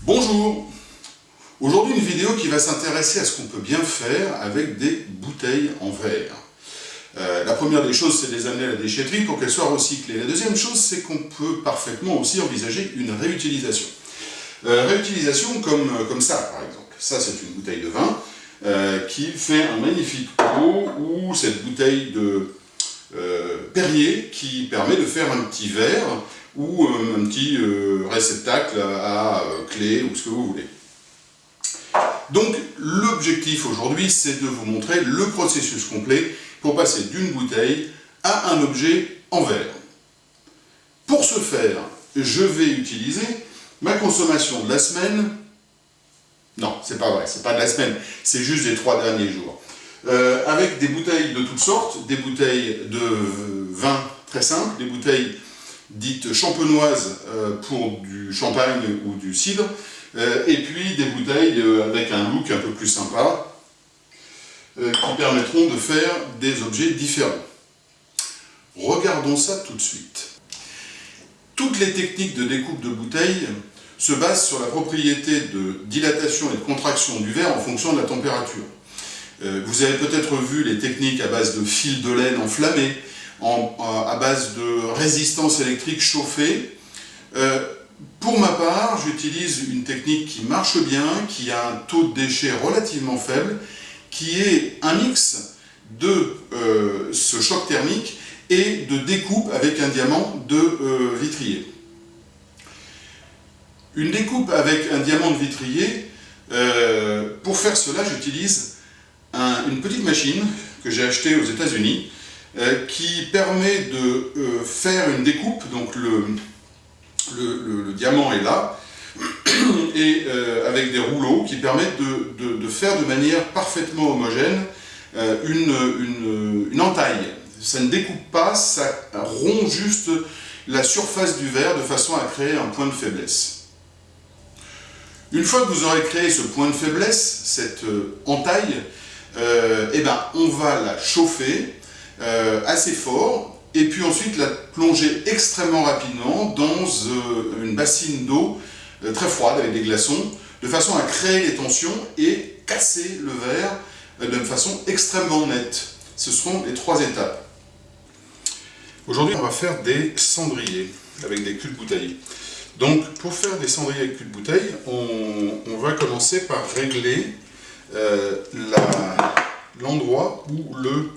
Bonjour! Aujourd'hui une vidéo qui va s'intéresser à ce qu'on peut bien faire avec des bouteilles en verre. La première des choses, c'est de les amener à la déchetterie pour qu'elles soient recyclées. La deuxième chose, c'est qu'on peut parfaitement aussi envisager une réutilisation. Réutilisation comme ça, par exemple. Ça, c'est une bouteille de vin qui fait un magnifique pot, ou cette bouteille de Perrier qui permet de faire un petit verre ou un petit réceptacle à clé ou ce que vous voulez. Donc l'objectif aujourd'hui, c'est de vous montrer le processus complet pour passer d'une bouteille à un objet en verre. Pour ce faire, je vais utiliser ma consommation de la semaine. Non, c'est pas vrai, c'est pas de la semaine, c'est juste des 3 derniers jours. Avec des bouteilles de toutes sortes, des bouteilles de vin très simples, des bouteilles dites champenoises pour du champagne ou du cidre, et puis des bouteilles avec un look un peu plus sympa, qui permettront de faire des objets différents. Regardons ça tout de suite. Toutes les techniques de découpe de bouteilles se basent sur la propriété de dilatation et de contraction du verre en fonction de la température. Vous avez peut-être vu les techniques à base de fils de laine enflammés, à base de résistance électrique chauffée. Pour ma part, j'utilise une technique qui marche bien, qui a un taux de déchet relativement faible, qui est un mix de ce choc thermique et de découpe avec un diamant de vitrier. Une découpe avec un diamant de vitrier, pour faire cela, j'utilise une petite machine que j'ai achetée aux États-Unis qui permet de faire une découpe. Donc le diamant est là, et avec des rouleaux qui permettent de faire de manière parfaitement homogène une entaille. Ça ne découpe pas, ça rompt juste la surface du verre de façon à créer un point de faiblesse. Une fois que vous aurez créé ce point de faiblesse, cette entaille, on va la chauffer assez fort, et puis ensuite la plonger extrêmement rapidement dans une bassine d'eau très froide avec des glaçons, de façon à créer les tensions et casser le verre de façon extrêmement nette. Ce seront les 3 étapes. Aujourd'hui, on va faire des cendriers avec des culs de bouteille. Donc, pour faire des cendriers avec culs de bouteille, on va commencer par régler l'endroit où le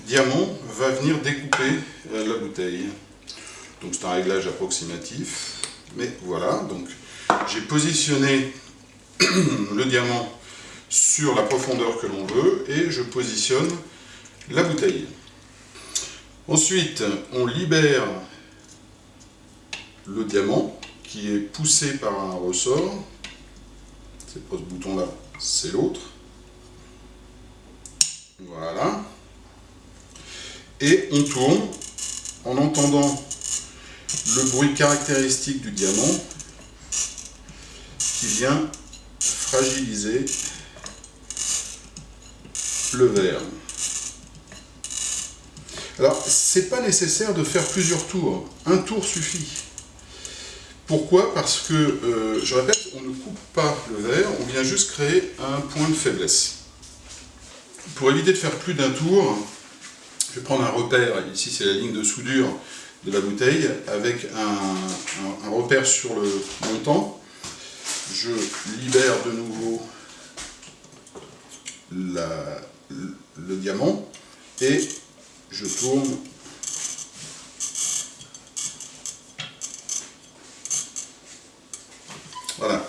diamant va venir découper la bouteille. Donc c'est un réglage approximatif, mais voilà. Donc j'ai positionné le diamant sur la profondeur que l'on veut et je positionne la bouteille. Ensuite, on libère le diamant qui est poussé par un ressort. C'est pas ce bouton-là, c'est l'autre. Voilà. Et on tourne en entendant le bruit caractéristique du diamant qui vient fragiliser le verre. Alors, c'est pas nécessaire de faire plusieurs tours. Un tour suffit. Pourquoi? Parce que, je répète, on ne coupe pas le verre, on vient juste créer un point de faiblesse. Pour éviter de faire plus d'un tour, je vais prendre un repère, ici c'est la ligne de soudure de la bouteille, avec un repère sur le montant. Je libère de nouveau le diamant et je tourne . Voilà.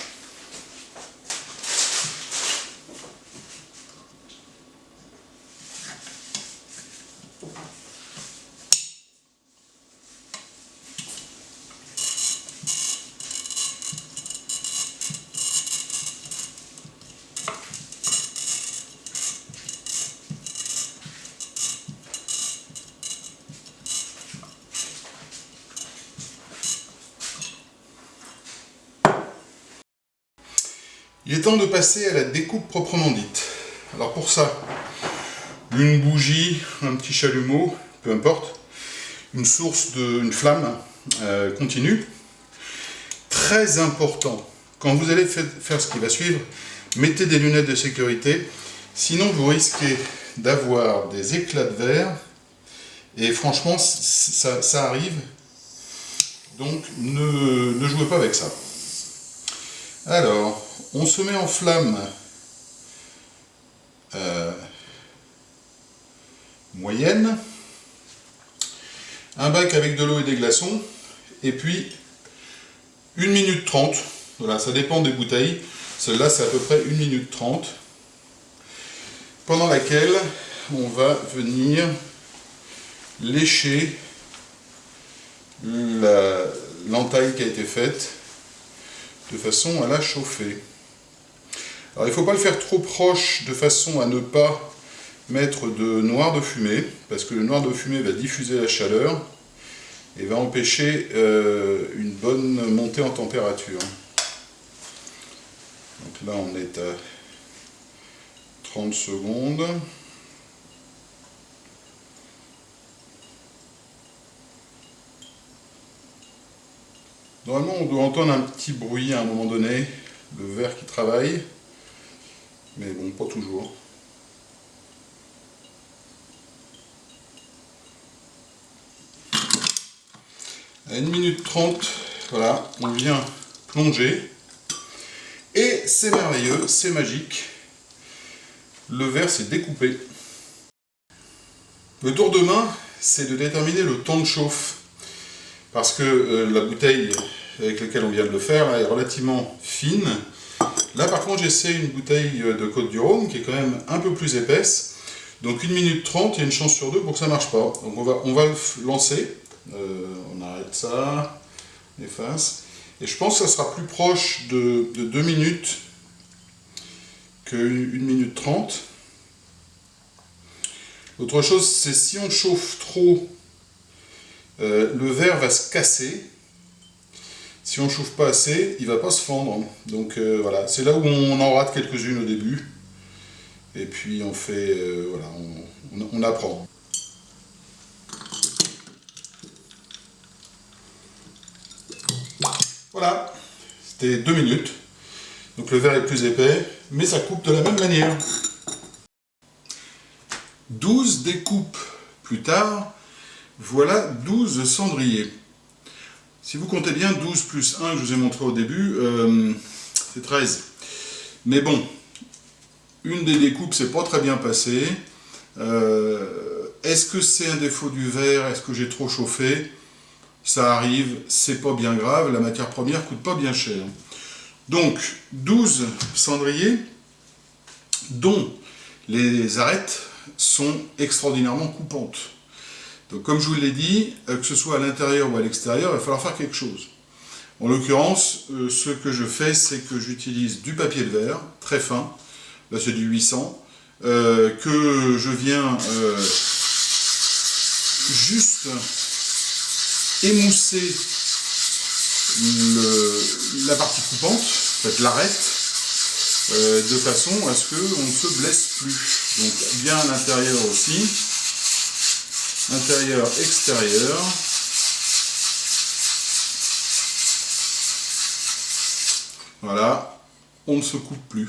Il est temps de passer à la découpe proprement dite. Alors pour ça, une bougie, un petit chalumeau, peu importe, une source une flamme continue. Très important, quand vous allez faire ce qui va suivre, mettez des lunettes de sécurité, sinon vous risquez d'avoir des éclats de verre, et franchement, ça arrive, donc ne jouez pas avec ça. Alors, on se met en flamme moyenne, un bac avec de l'eau et des glaçons, et puis 1 minute 30, voilà, ça dépend des bouteilles, celle-là c'est à peu près 1 minute 30, pendant laquelle on va venir lécher l'entaille qui a été faite de façon à la chauffer. Alors il ne faut pas le faire trop proche de façon à ne pas mettre de noir de fumée, parce que le noir de fumée va diffuser la chaleur et va empêcher une bonne montée en température. Donc là on est à 30 secondes. Normalement on doit entendre un petit bruit à un moment donné, le verre qui travaille, mais bon, pas toujours. À 1 minute 30, voilà, on vient plonger. Et c'est merveilleux, c'est magique. Le verre s'est découpé. Le tour de main, c'est de déterminer le temps de chauffe. Parce que la bouteille avec laquelle on vient de le faire là, est relativement fine. Là par contre j'essaie une bouteille de Côtes-du-Rhône qui est quand même un peu plus épaisse. Donc 1 minute 30, il y a une chance sur 2 pour que ça ne marche pas. Donc on va le lancer. On arrête ça, on efface. Et je pense que ça sera plus proche de 2 minutes que 1 minute 30. Autre chose, c'est si on chauffe trop, le verre va se casser. Si on ne chauffe pas assez, il ne va pas se fendre. Donc voilà, c'est là où on en rate quelques-unes au début. Et puis on fait, voilà, on apprend. Voilà, c'était 2 minutes. Donc le verre est plus épais, mais ça coupe de la même manière. 12 découpes plus tard, voilà 12 cendriers. Si vous comptez bien, 12 plus 1 que je vous ai montré au début, c'est 13. Mais bon, une des découpes s'est pas très bien passée. Est-ce que c'est un défaut du verre? Est-ce que j'ai trop chauffé? Ça arrive, c'est pas bien grave, la matière première coûte pas bien cher. Donc, 12 cendriers, dont les arêtes sont extraordinairement coupantes. Donc comme je vous l'ai dit, que ce soit à l'intérieur ou à l'extérieur, il va falloir faire quelque chose. En l'occurrence, ce que je fais, c'est que j'utilise du papier de verre, très fin, là c'est du 800, que je viens juste émousser la partie coupante, en fait l'arête, de façon à ce qu'on ne se blesse plus. Donc bien à l'intérieur aussi. Intérieur, extérieur. Voilà, on ne se coupe plus.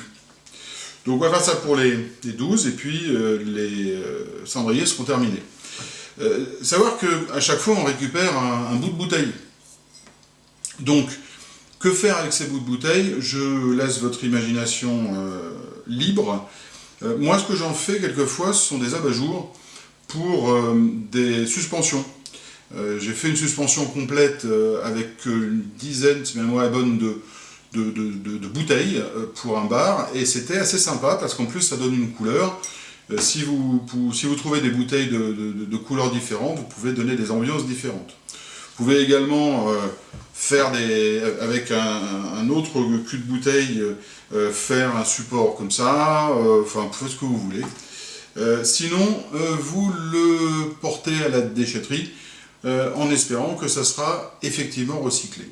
Donc on va faire ça pour les 12 et puis les cendriers seront terminés. Savoir qu'à chaque fois on récupère un bout de bouteille. Donc, que faire avec ces bouts de bouteille? Je laisse votre imagination libre. Moi ce que j'en fais quelquefois, ce sont des abat-jours pour des suspensions. J'ai fait une suspension complète avec une dizaine, si ma mémoire est bonne, de bouteilles pour un bar, et c'était assez sympa parce qu'en plus ça donne une couleur. Si vous trouvez des bouteilles de couleurs différentes, vous pouvez donner des ambiances différentes. Vous pouvez également faire avec un autre cul de bouteille, faire un support comme ça, enfin vous faites ce que vous voulez. Sinon, vous le portez à la déchetterie en espérant que ça sera effectivement recyclé.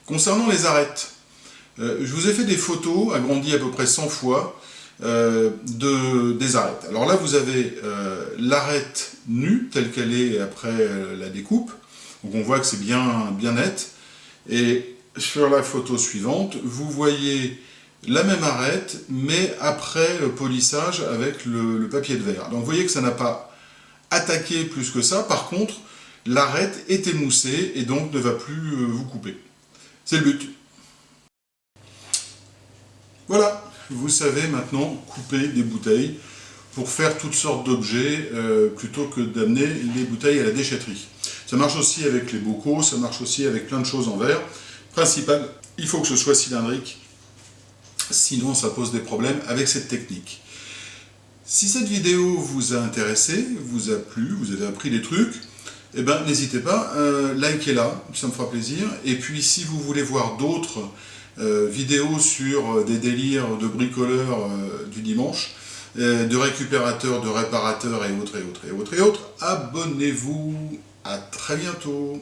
Concernant les arêtes, je vous ai fait des photos agrandies à peu près 100 fois des arêtes. Alors là, vous avez l'arête nue, telle qu'elle est après la découpe. Donc on voit que c'est bien net. Et sur la photo suivante, vous voyez la même arête, mais après polissage avec le papier de verre. Donc vous voyez que ça n'a pas attaqué plus que ça. Par contre, l'arête est émoussée et donc ne va plus vous couper. C'est le but. Voilà, vous savez maintenant couper des bouteilles pour faire toutes sortes d'objets plutôt que d'amener les bouteilles à la déchetterie. Ça marche aussi avec les bocaux, ça marche aussi avec plein de choses en verre. Principal, il faut que ce soit cylindrique, sinon ça pose des problèmes avec cette technique. Si cette vidéo vous a intéressé, vous a plu, vous avez appris des trucs, eh ben, n'hésitez pas, likez-la, ça me fera plaisir. Et puis si vous voulez voir d'autres vidéos sur des délires de bricoleurs du dimanche, de récupérateurs, de réparateurs et autres, abonnez-vous. À très bientôt.